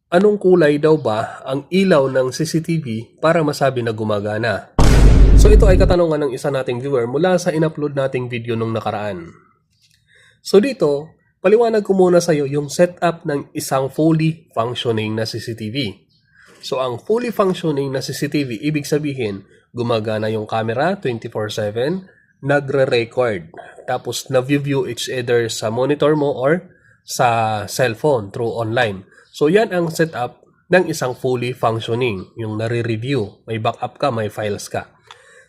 Anong kulay daw ba ang ilaw ng CCTV para masabi na gumagana? So ito ay katanungan ng isa nating viewer mula sa in-upload nating video nung nakaraan. So dito, paliwanag ko muna sa iyo yung setup ng isang fully functioning na CCTV. So ang fully functioning na CCTV, ibig sabihin, gumagana yung camera 24/7, nagre-record. Tapos na-view it's either sa monitor mo or sa cellphone through online. So yan ang setup ng isang fully functioning, yung nare-review, may backup ka, may files ka.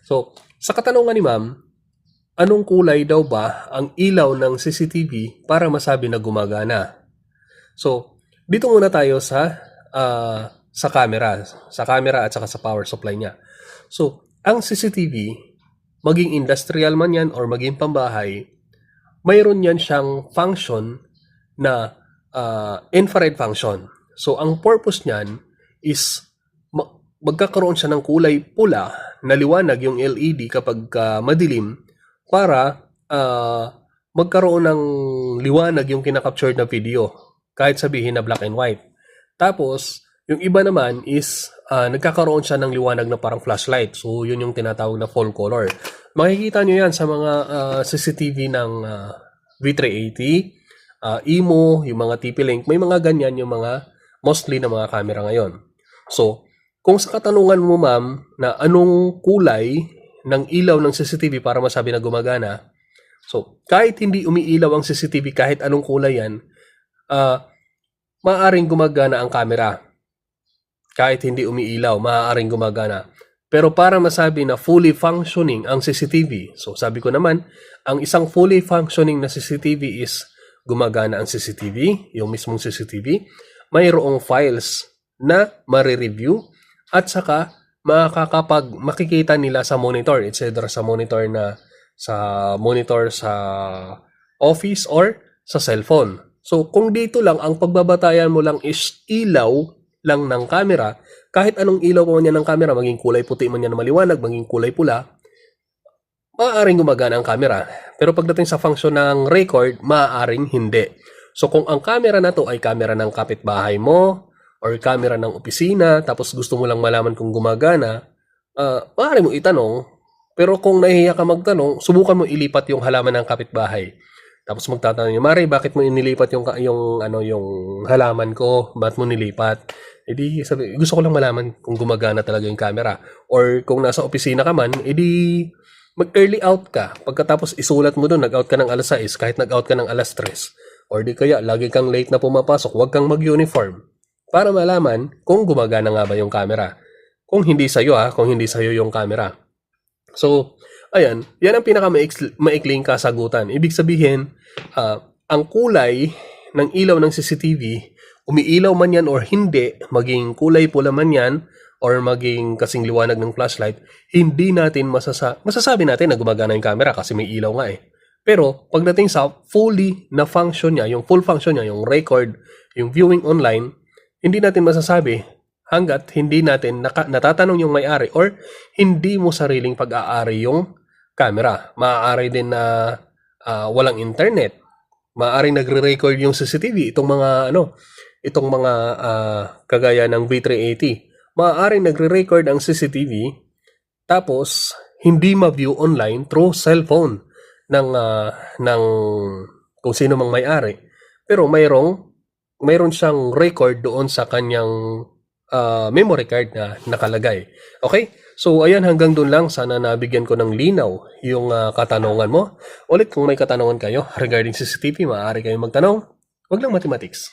So sa katanungan ni ma'am, anong kulay daw ba ang ilaw ng CCTV para masabi na gumagana? So dito muna tayo sa camera at saka sa power supply niya. So ang CCTV, maging industrial man yan or maging pambahay, mayroon yan siyang function na infrared function. So, ang purpose niyan is magkakaroon siya ng kulay pula na liwanag yung LED kapag madilim para magkaroon ng liwanag yung kinakaptured na video kahit sabihin na black and white. Tapos, yung iba naman is nagkakaroon siya ng liwanag na parang flashlight. So, yun yung tinatawag na full color. Makikita nyo yan sa mga CCTV ng V380, Imo, yung mga TP-Link, may mga ganyan yung mga mostly na mga camera ngayon. So, kung sa katanungan mo ma'am na anong kulay ng ilaw ng CCTV para masabi na gumagana, so kahit hindi umiilaw ang CCTV, kahit anong kulay yan, maaaring gumagana ang camera. Kahit hindi umiilaw, maaaring gumagana. Pero para masabi na fully functioning ang CCTV, so sabi ko naman, ang isang fully functioning na CCTV is gumagana ang CCTV, yung mismong CCTV, mayroong files na marireview at saka makikita nila sa monitor, etc. sa monitor sa office or sa cellphone. So kung dito lang ang pagbabatayan mo lang is ilaw lang ng camera, kahit anong ilaw mo niya ng camera, maging kulay puti man yan na maliwanag, maging kulay pula, maaaring gumagana ang camera. Pero pagdating sa function ng record, maaaring hindi. So kung ang camera na to ay camera ng kapitbahay mo or camera ng opisina, tapos gusto mo lang malaman kung gumagana, maaari mo itanong. Pero kung nahihiya ka magtanong, subukan mo ilipat yung halaman ng kapitbahay. Tapos magtatanong niyo, Mari, bakit mo inilipat yung halaman ko? Ba't mo nilipat? Edi sabi, gusto ko lang malaman kung gumagana talaga yung camera. Or kung nasa opisina ka man, edi mag-early out ka. Pagkatapos isulat mo doon, nag-out ka ng alas 6, kahit nag-out ka ng alas 3. Or di kaya, lagi kang late na pumapasok, huwag kang mag-uniform. Para malaman kung gumagana nga ba yung camera. Kung hindi sa'yo kung hindi sa'yo yung camera. So, ayan, yan ang pinaka-maikling kasagutan. Ibig sabihin, ang kulay ng ilaw ng CCTV, umiilaw man yan or hindi, maging kulay pula man yan, or maging kasing liwanag ng flashlight, hindi natin masasabi natin na gumagana yung camera kasi may ilaw nga eh. Pero pagdating sa fully na function niya, yung full function niya, yung record, yung viewing online, hindi natin masasabi hanggat hindi natin natatanong yung may-ari or hindi mo sariling pag-aari yung camera. Maaari din na walang internet. Maaaring nagre-record yung CCTV, itong mga kagaya ng V380. Maaaring nagre-record ang CCTV tapos hindi ma-view online through cellphone ng kung sino mang may-ari. Pero mayroon siyang record doon sa kanyang memory card na nakalagay. Okay? So ayan, hanggang doon lang. Sana nabigyan ko ng linaw yung katanungan mo. Ulit, kung may katanungan kayo regarding CCTV, maaari kayong magtanong. Wag lang mathematics.